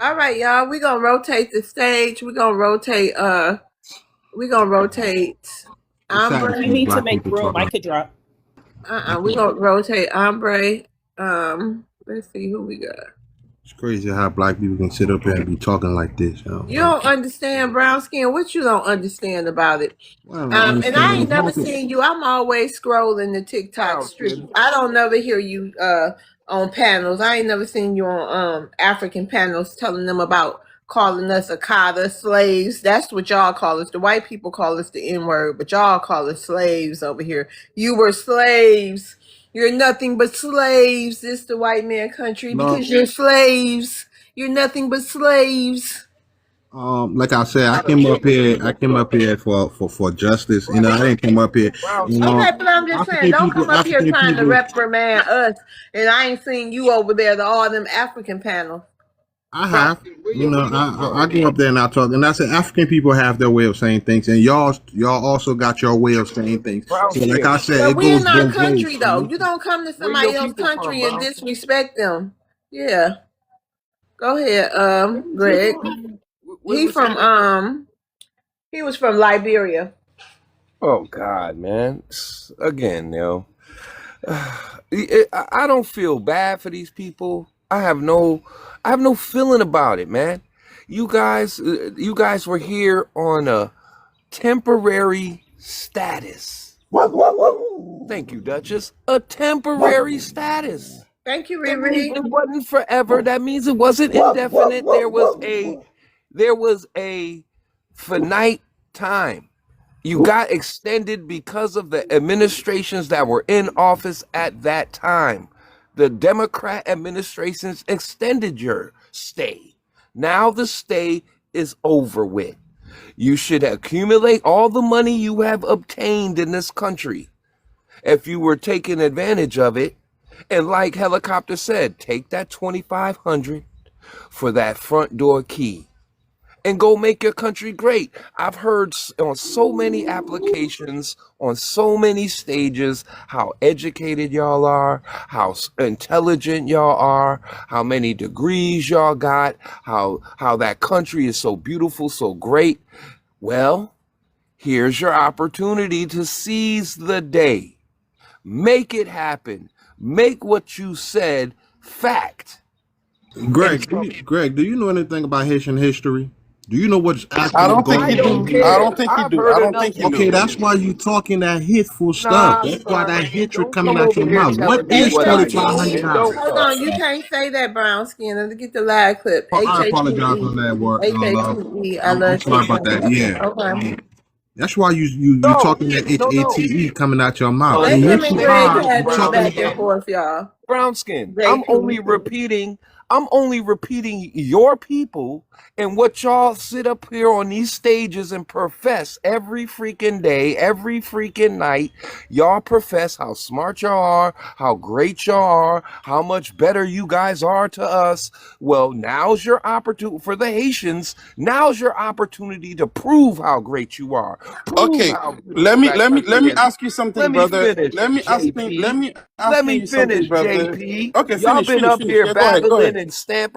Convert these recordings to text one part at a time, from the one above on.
All right, y'all. We're gonna rotate the stage. We're gonna rotate It's sad to Ombre. We see need to black make people room. I talking. could drop. I We're can't. gonna rotate Ombre. Let's see who we got. It's crazy how black people can sit up here and be talking like this. You don't understand brown skin. What you don't understand about it? Well, I don't And I understand ain't what's never happening. seen you. I'm always scrolling the TikTok Brown street. skin. I don't never hear you on panels. I ain't never seen you on African panels telling them about calling us Akata slaves. That's what y'all call us. The white people call us the N-word, but y'all call us slaves over here. You were slaves. You're nothing but slaves. This the white man country No, because you're slaves. You're nothing but slaves. like I said, I Not a came up here. I single came up here for justice. You know, I didn't come up here. brown You skin. know, Okay, but I'm just saying, African don't people. come up here African trying to people. reprimand us, and I ain't seen you over there to all them African panels. I Brown have. skin. Where You your know, people I from? go up there and I talk, and I said African people have their way of saying things, and y'all also got your way of saying things. Brown So, like I skin. said, But it we goes in our both ways. country, You though. know? You don't come to Where your somebody else's people from, country and brown skin? disrespect them. Yeah, go ahead, Where Greg. He was he from from? he was from Liberia. Oh God, man. Again, I don't feel bad for these people. I have no feeling about it, man. You guys were here on a temporary status. Thank you, Duchess. A temporary status. Thank you, That means Riri. it wasn't forever. That means it wasn't indefinite. There was a finite time. You got extended because of the administrations that were in office at that time. The Democrat administrations extended your stay. Now the stay is over with. You should accumulate all the money you have obtained in this country if you were taking advantage of it. And like Helicopter said, take that 2,500 for that front door key and go make your country great. I've heard on so many applications, on so many stages, how educated y'all are, how intelligent y'all are, how many degrees y'all got, how that country is so beautiful, so great. Well, here's your opportunity to seize the day. Make it happen. Make what you said fact. Greg, Greg, do you know anything about Haitian history? Do you know what's I actually don't think I you going don't do. on? I care. don't think you I've do. I heard don't enough think you to Okay, do. that's know. why you talking that hateful stuff. Nah, That's why that son. hatred Don't coming come out over your here mouth. What telling me is what HHTE. I twenty know five hundred and don't dollars? Hold on, know. you can't say that, brown skin. Let's get the live clip. I apologize HHTE. on that word. HHTE. I I'm love sorry about TikTok. that. Yeah. Okay. That's why you No, talking that no. HATE coming out your mouth. Let And him you're and Greg Unfortunately, surprised have you this brown talking back and skin. forth, y'all. Brown skin. JP. I'm only repeating your people and what y'all sit up here on these stages and profess every freaking day, every freaking night. Y'all profess how smart y'all are, how great y'all are, how much better you guys are to us. Well, now's your opportunity for the Haitians. Now's your opportunity to prove how great you are. Prove Okay, how beautiful that let country me is. ask you something, Let me brother. finish, Let JP. me Let asking me you something, finish, brother. JP. Okay, Y'all been up finish. here Yeah, go ahead, babbling and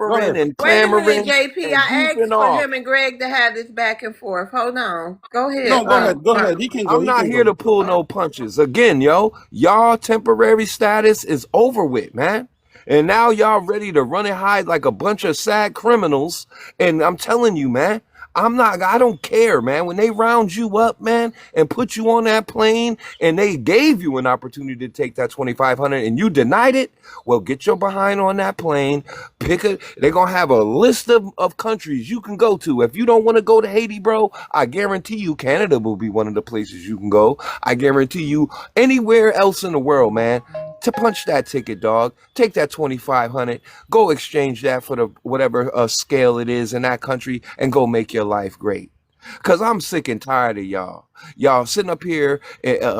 go stampering ahead. and Wait a minute, clamoring JP. and I goofing asked for off. him and Greg to have this back and forth. Hold on. Go ahead. No, go ahead. He can go. I'm He not can here go. to pull no punches. Again, yo, y'all temporary status is over with, man. And now y'all ready to run and hide like a bunch of sad criminals. And I'm telling you, man, I don't care, man. When they round you up, man, and put you on that plane and they gave you an opportunity to take that 2,500 and you denied it, well, get your behind on that plane. They're going to have a list of countries you can go to. If you don't want to go to Haiti, bro, I guarantee you Canada will be one of the places you can go. I guarantee you anywhere else in the world, man, to punch that ticket, dog. Take that 2,500, go exchange that for the whatever scale it is in that country, and go make your life great. Cause I'm sick and tired of y'all. Y'all sitting up here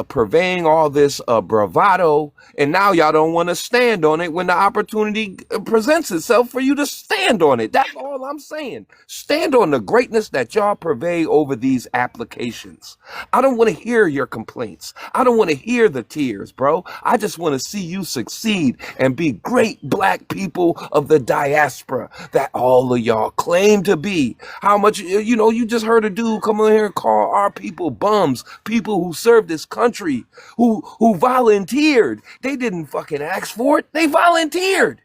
purveying all this bravado, and now y'all don't want to stand on it when the opportunity presents itself for you to stand on it. That's all I'm saying. Stand on the greatness that y'all purvey over these applications. I don't want to hear your complaints. I don't want to hear the tears, bro. I just want to see you succeed and be great black people of the diaspora that all of y'all claim to be. How much, you just heard a dude come in here and call our people bums, people who serve this country, who volunteered. They didn't fucking ask for it. They volunteered.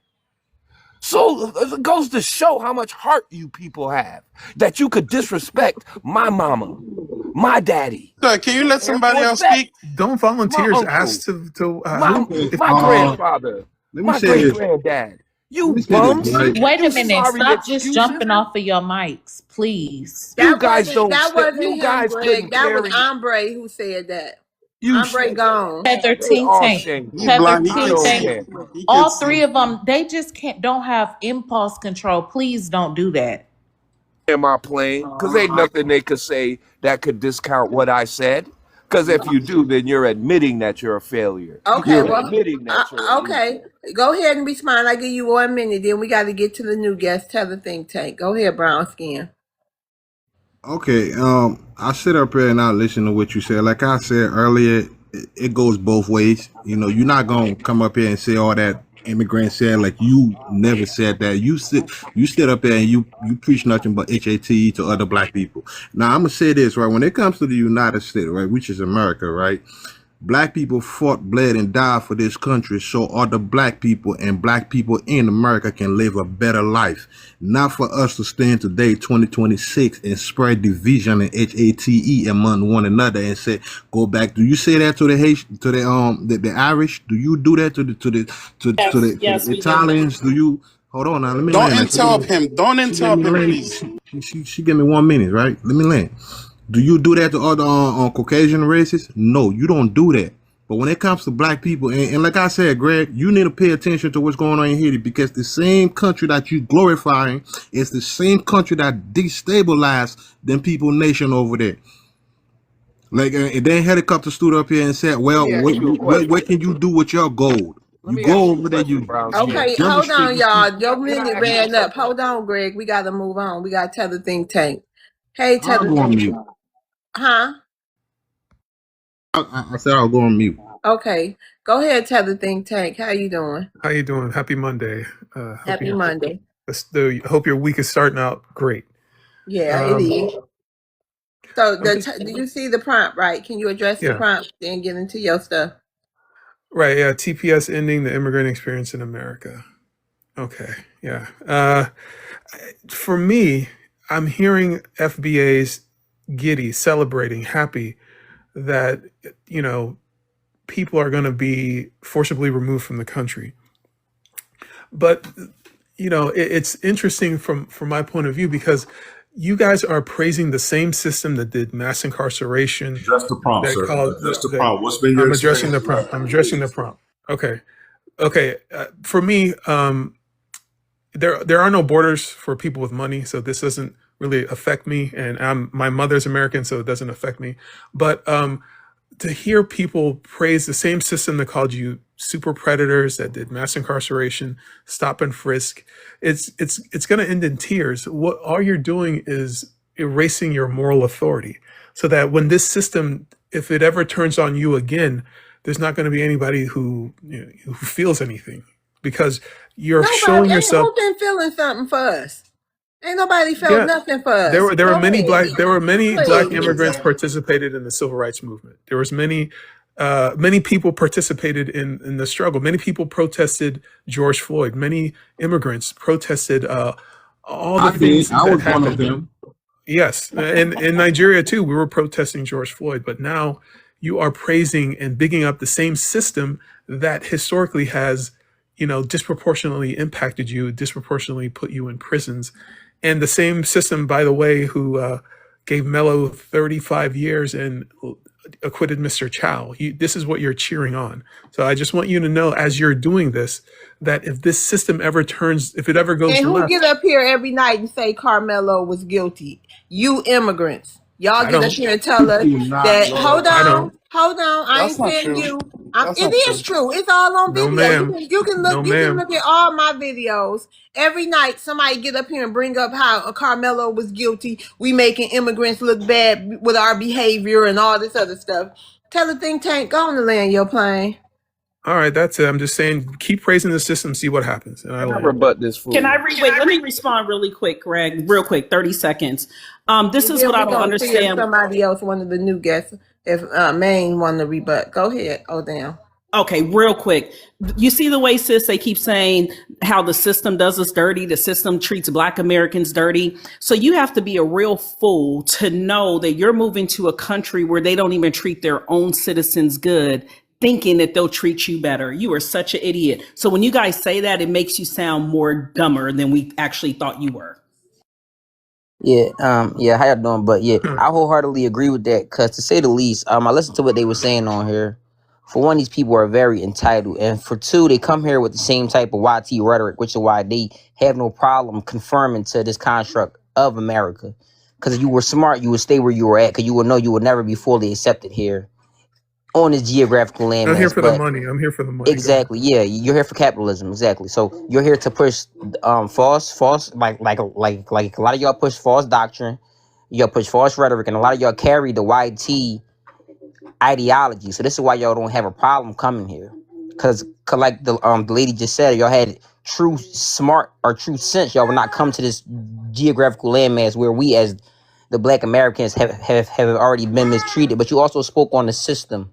So it goes to show how much heart you people have, that you could disrespect my mama, my daddy. Sir, can you let somebody else speak? Don't volunteers uncle, ask to my grandfather, my great granddad. You bums. Wait a minute. sorry Stop just excuses. jumping off of your mics, please. You guys wasn't, don't. that wasn't You him, guys Greg. couldn't That was carry. Hombre who said that. You Hombre gone. Heather They all Tink shameful. He Heather blind. He I can Tink don't see. care. He can all see. three of them, they just don't have impulse control. Please don't do that. Am I playing? Because ain't nothing they could say that could discount what I said. Because if you do, then you're admitting that you're a failure. Okay, You're well, admitting that you're a okay. Go ahead and respond. I give you 1 minute. Then we got to get to the new guest. Tell the think tank. Go ahead, Brown Skin. Okay, I sit up here and I listen to what you said. Like I said earlier, it goes both ways. You're not gonna come up here and say all that immigrant said. Like you never said that. You sit up there and you preach nothing but HATE to other black people. Now I'm gonna say this, right? When it comes to the United States, right, which is America, right? Black people fought, bled, and died for this country so other black people and black people in America can live a better life. Not for us to stand today, 2026, and spread division and HATE among one another and say, go back. Do you say that to the Haitian, to the Irish? Do you do that to the Italians? Do you? Hold on now. Let me Don't land. interrupt him. Don't interrupt him, please. She give me 1 minute, right? Let me land. Do you do that to other Caucasian races? No, you don't do that. But when it comes to black people, and like I said, Greg, you need to pay attention to what's going on in Haiti, because the same country that you glorifying is the same country that destabilized them people nation over there. Like, and then helicopter stood up here and said, well, what can you do with your gold? You go over there, you. Okay, hold on, y'all. Your minute ran up. Hold on, Greg. We got to move on. We got to tell the think tank. Hey, tell the think tank. Huh? I said I'll go on mute. Okay. Go ahead, tell the think tank. How you doing? How you doing? Happy Monday. Happy Monday. Hope your week is starting out great. Yeah, it is. So do you see the prompt, right? Can you address the prompt and get into your stuff? Right, yeah. TPS ending the immigrant experience in America. Okay, yeah. For me, I'm hearing FBA's giddy, celebrating, happy that, people are going to be forcibly removed from the country. But, it's interesting from my point of view, because you guys are praising the same system that did mass incarceration. Address the prompt, sir. Address the prompt. What's been your addressing the prompt. I'm addressing the prompt. Okay. For me, there are no borders for people with money, so this doesn't really affect me. And my mother's American, so it doesn't affect me. But to hear people praise the same system that called you super predators, that did mass incarceration, stop and frisk, it's going to end in tears. What all you're doing is erasing your moral authority, so that when this system, if it ever turns on you again, there's not going to be anybody who feels anything, because you're showing yourself. Who's been feeling something for us? Ain't nobody felt nothing for us. There were many black immigrants participated in the civil rights movement. There was many people participated in the struggle. Many people protested George Floyd. Many immigrants protested all the things that happened. One of them. Yes, and in Nigeria too, we were protesting George Floyd. But now you are praising and bigging up the same system that historically has, disproportionately impacted you, disproportionately put you in prisons. And the same system, by the way, who gave Mello 35 years and acquitted Mr. Chow. This is what you're cheering on. So I just want you to know, as you're doing this, that if this system ever turns, if it ever goes left. And who get up here every night and say Carmelo was guilty? You immigrants. Y'all I get up don't. here and tell us Do not, that. Lord. I don't. Hold on. I ain't That's not saying true. you. That's It not is true. true. It's all on No, video. ma'am. You can look. No, You can ma'am. look at all my videos. Every night, somebody get up here and bring up how Carmelo was guilty. We making immigrants look bad with our behavior and all this other stuff. Tell the think tank, go on to land your plane. All right, that's it. I'm just saying, keep praising the system, see what happens. And I Can I land. rebut this Can I fool? wait? Let me respond really quick, Greg. Real quick, 30 seconds. This And is then what I we're don't gonna see if understand. somebody else, one of the new guests, if Maine want to rebut. Go ahead. Oh damn. Okay, real quick. You see the way, sis, they keep saying how the system does us dirty, the system treats Black Americans dirty. So you have to be a real fool to know that you're moving to a country where they don't even treat their own citizens good, thinking that they'll treat you better. You are such an idiot. So when you guys say that, it makes you sound more dumber than we actually thought you were. Yeah, how y'all doing? But yeah, I wholeheartedly agree with that. Cause to say the least, I listened to what they were saying on here. For one, these people are very entitled, and for two, they come here with the same type of YT rhetoric, which is why they have no problem confirming to this construct of America. Cause if you were smart, you would stay where you were at, cause you would know you would never be fully accepted here on this geographical I'm here landmass. for the But money. I'm here for the money. exactly, yeah, you're here for capitalism, exactly. So you're here to push false like a lot of y'all push false doctrine, y'all push false rhetoric, and a lot of y'all carry the YT ideology. So this is why y'all don't have a problem coming here, cause like the lady just said, y'all had true smart or true sense. Y'all would not come to this geographical landmass where we as the Black Americans have already been mistreated. But you also spoke on the system.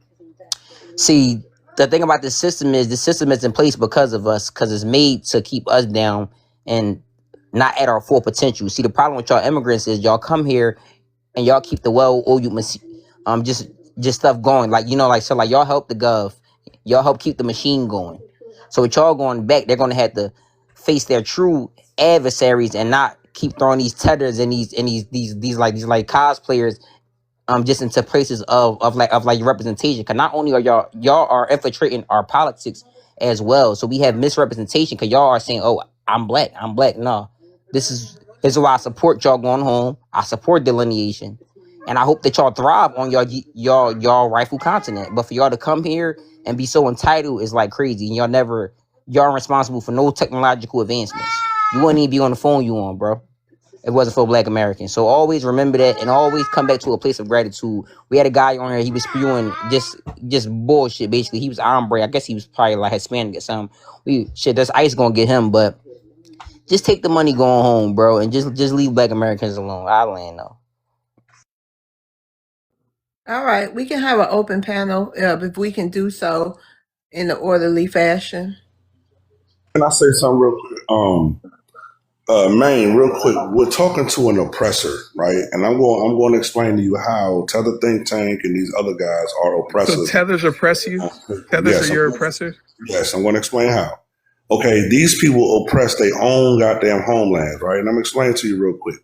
See, the thing about this system is the system is in place because of us, because it's made to keep us down and not at our full potential. See, the problem with y'all immigrants is y'all come here and y'all keep the just stuff going. Like, like y'all help the gov, y'all help keep the machine going. So with y'all going back, they're gonna have to face their true adversaries and not keep throwing these tethers and these like cosplayers just into places of representation. Cause not only are y'all are infiltrating our politics as well. So we have misrepresentation because y'all are saying, oh, I'm black. No. This is why I support y'all going home. I support delineation. And I hope that y'all thrive on y'all rightful continent. But for y'all to come here and be so entitled is like crazy. And y'all aren't responsible for no technological advancements. You wouldn't even be on the phone you on, bro. It wasn't for Black Americans. So always remember that and always come back to a place of gratitude. We had a guy on here, he was spewing just bullshit, basically. He was hombre. I guess he was probably like Hispanic or something. That's ICE gonna get him, but just take the money going home, bro, and just leave Black Americans alone. I land though. All right, we can have an open panel if we can do so in an orderly fashion. Can I say something real quick? Maine, real quick, we're talking to an oppressor, right? And I'm going to explain to you how Tether Think Tank and these other guys are oppressive. So tethers oppress you? Tethers are your oppressors? Yes, I'm going to explain how. Okay, these people oppress their own goddamn homelands, right? And I'm explaining to you real quick.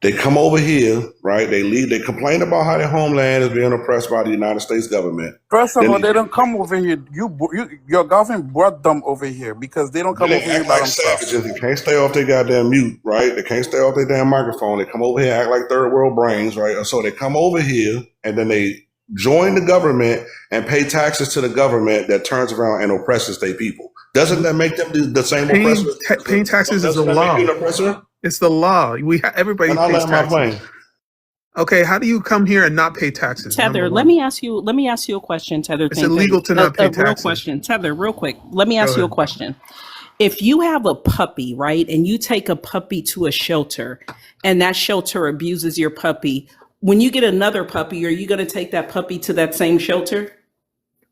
They come over here, right? They complain about how their homeland is being oppressed by the United States government. First of all, they don't come over here. Your government brought them over here because they don't come over here by themselves. Savages. They can't stay off their goddamn mute, right? They can't stay off their damn microphone. They come over here, act like third world brains, right? So they come over here and then they join the government and pay taxes to the government that turns around and oppresses their people. Doesn't that make them the same oppressors? Paying taxes is the law. It's the law. Everybody pays taxes. Okay, how do you come here and not pay taxes? Tether, let me ask you a question, Tether. It's illegal to not pay taxes. Real question, Tether, real quick. Let me ask you a question. If you have a puppy, right, and you take a puppy to a shelter and that shelter abuses your puppy, when you get another puppy, are you going to take that puppy to that same shelter?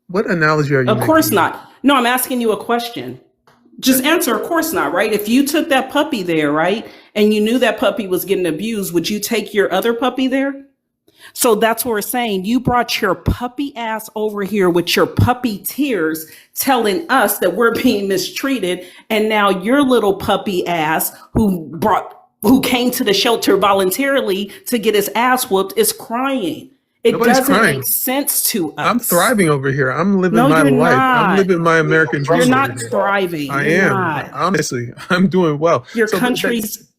What analogy are you making? Of course not. No, I'm asking you a question. Just answer, of course not, right? If you took that puppy there, right, and you knew that puppy was getting abused, would you take your other puppy there? So that's what we're saying. You brought your puppy ass over here with your puppy tears telling us that we're being mistreated. And now your little puppy ass who came to the shelter voluntarily to get his ass whooped is crying. Nobody's doesn't crying. make sense to us. I'm thriving over here. I'm living my you're life. not. I'm living my American dream. You're not thriving. I You're am. not. Honestly, I'm doing well. Your country's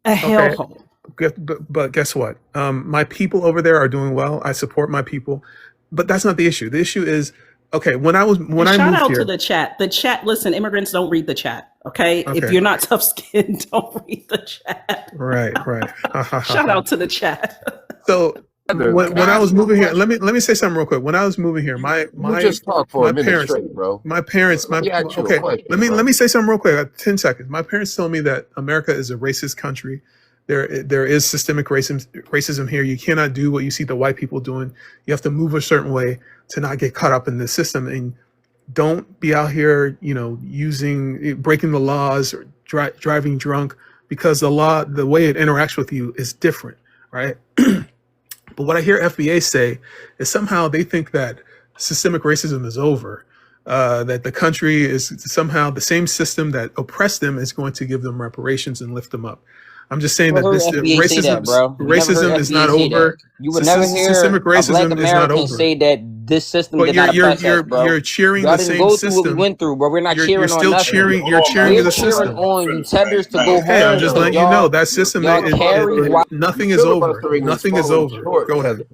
a hellhole. but guess what? My people over there are doing well. I support my people, but that's not the issue. The issue is, okay, when I Shout moved out to here. the chat. The chat, listen, immigrants don't read the chat. Okay. If Okay, you're not tough skinned, don't read the chat. right. Shout out to the chat. So Heather, when can I I was ask you a moving here, question? let me say something real quick. When I was moving here, You just talk for my a minute parents straight, bro. my parents my Let me ask you a okay. question, Let bro. me say something real quick. I got 10 seconds. My parents told me that America is a racist country. There is systemic racism here. You cannot do what you see the white people doing. You have to move a certain way to not get caught up in the system, and don't be out here, breaking the laws or driving drunk, because the way it interacts with you is different, right? But what I hear FBA say is somehow they think that systemic racism is over, that the country is somehow the same system that oppressed them is going to give them reparations and lift them up. I'm just saying Never that heard FBA say that, bro. You never heard racism is not FBA say that. over. You would never hear Systemic a black racism is not American over. say that this system But did you're not you're oppress us, you're bro. you're cheering Y'all the didn't same go through what we system. went through, bro. We're not You're cheering on still nothing. cheering. You're Hold on, man. cheering We're the Let cheering system. on you finish, tethers to man. go Okay, I'm home, just because letting you know y'all that system. y'all carry white. Nothing is over. Filibustering is Nothing is falling over. short, Go ahead.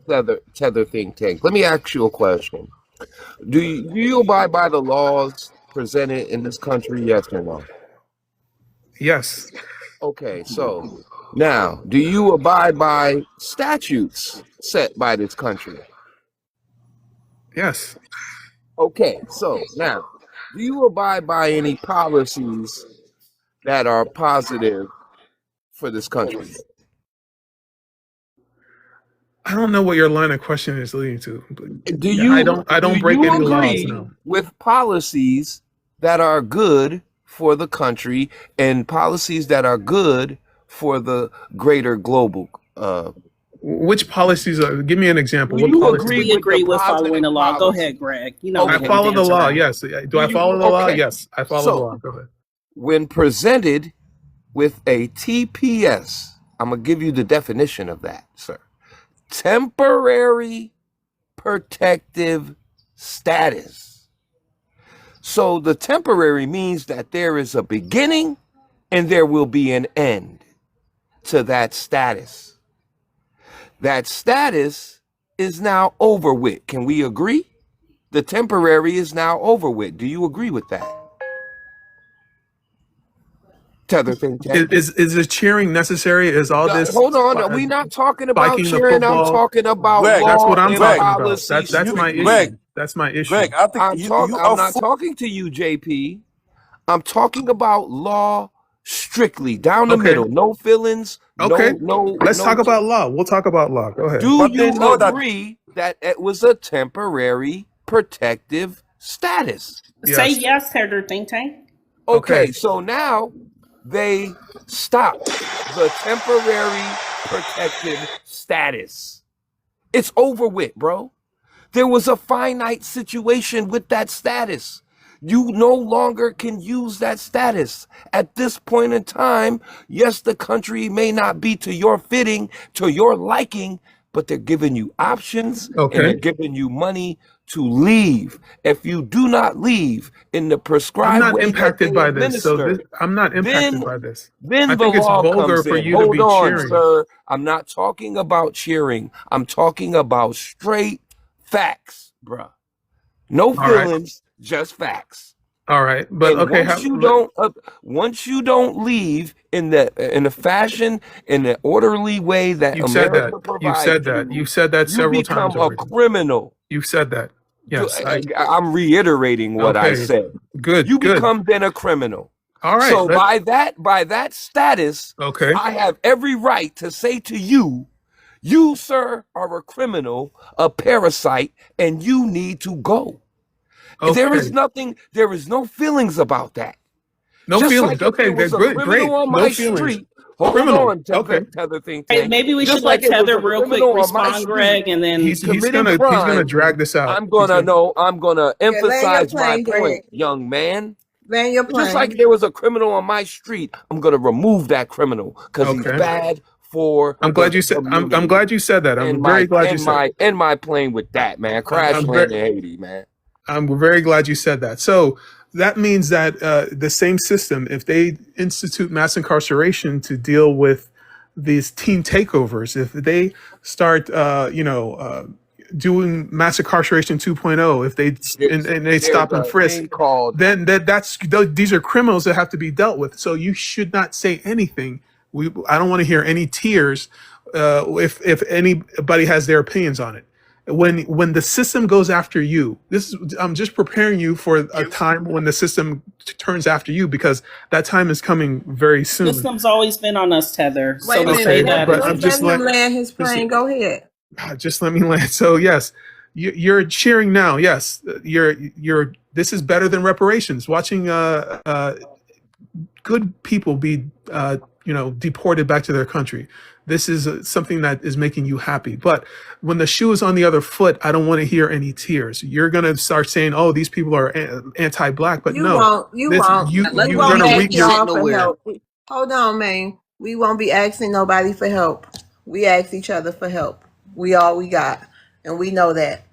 tether think tank. Let me ask you a question. Do you abide by the laws presented in this country? Yes or no? Yes. Okay, so now, do you abide by statutes set by this country? Yes. Okay, so now, do you abide by any policies that are positive for this country? I don't know what your line of question is leading to. Do Yeah, I you don't do break you any laws. agree No. with policies that are good for the country and policies that are good for the greater global? Which policies are? Give me an example. Do What you policies? agree We with the agree with following positive the law. Go policy? ahead, Greg. You know we I Okay, can't follow the dance law. around it. Yes. Do do I follow you? the law? Okay, Yes. I follow the so law. Go ahead. when presented with a TPS, I'm gonna give you the definition of that, sir. Temporary protective status. So the temporary means that there is a beginning and there will be an end to that status. That status is now over with. Can we agree? The temporary is now over with. Do you agree with that? Tether think tank. Is the cheering necessary? Is all this Hold on. We're not talking about spiking the cheering. I'm football? talking about Greg, That's what law I'm and talking about. policy That's my strictly. Greg, issue. That's my issue. Greg, I think you I'm are not talking to you, JP. I'm talking about law strictly, down the Okay. middle. No feelings. Okay. No. Let's talk about law. We'll talk about law. Go ahead. Do but they you know that. agree that it was a temporary protective status? Say Yes. yes, Heather Think Tank. Okay, Okay. so now they stopped the temporary protective status. It's over with, bro. There was a finite situation with that status. You no longer can use that status. At this point in time, yes, the country may not be to your fitting, to your liking, but they're giving you options and they're Okay. giving you money to leave. If you do not leave in the I'm prescribed not way that impacted they by this. So administer, I'm not impacted then by this. I then the think it's law vulgar comes for in. you to Hold be on, cheering. sir. I'm not talking about cheering. I'm talking about straight facts, bruh. No All right. feelings, just facts. All right. But And okay. once you don't leave in the fashion, in the orderly way that You've said that. America You've provides said that. you, You've said that you several times become a already. criminal. You've said that. Yes. I'm reiterating what I Okay. said. Good. You Good. become then a criminal. All right. So by that status, Okay. I have every right to say to you, you, sir, are a criminal, a parasite, and you need to go. There is Okay. no feelings about that. No Just feelings. like if Okay. there was Good. a Great. criminal on No my feelings. street, hold Criminal. on, Okay. Tether Think Hey, Tank. maybe we Just should let like it was Tether a real quick criminal on my respond, street Greg, and then He's committing gonna crime, drag this out. I'm gonna Yeah, land your emphasize my plane, Greg. point, young man. Land your Just like plane. there was a criminal on my street, I'm gonna remove that criminal because he's Okay. bad for I'm glad you said. I'm glad you said that. I'm very glad you said. and my plane with that, man. Crash I'm land very. in Haiti, man. I'm very glad you said that. So that means that the same system, if they institute mass incarceration to deal with these teen takeovers, if they start, doing mass incarceration 2.0, if they and they There's stop and a frisk, thing called then these are criminals that have to be dealt with. So you should not say anything. I don't want to hear any tears if anybody has their opinions on it. When the system goes after you, I'm just preparing you for a time when the system turns after you, because that time is coming very soon. System's always been on us, Tether. Wait So a to minute. say that but Let's I'm just let him like, land his plane. Go ahead. just let me land. So yes, you're cheering now. Yes, you're. This is better than reparations. Watching good people be deported back to their country. This is something that is making you happy. But when the shoe is on the other foot, I don't want to hear any tears. You're gonna start saying, "Oh, these people are anti-black," but You no, won't. You this won't. you We you're won't gonna ask reap your. y'all for help. Hold on, man. We won't be asking nobody for help. We ask each other for help. We all we got, and we know that.